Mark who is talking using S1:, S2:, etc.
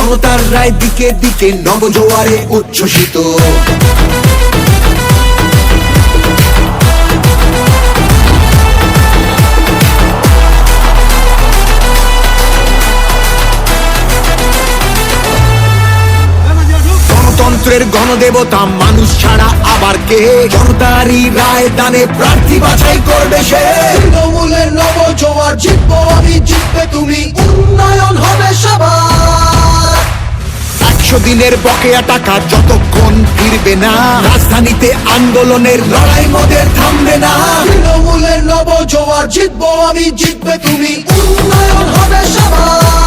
S1: জনতার রায় দিকে দিকে নবজোয়ারে উচ্ছ্বসিত। গণতন্ত্রের গণদেবতা মানুষ ছাড়া আবার কে? জনতারই রায় দানে প্রার্থী বাছাই করবে সে। তৃণমূলের নবজোয়ার জিতবো আমি, জিতবে তুমি, উন্নয়ন হবে সবার। 100 দিনের বকেয়া টাকা যতক্ষণ ফিরবে না, রাজধানীতে আন্দোলনের লড়াই মোদের থামবে না। তৃণমূলের নবজোয়ার জিতবো আমি, জিতবে তুমি, উন্নয়ন হবে সবার।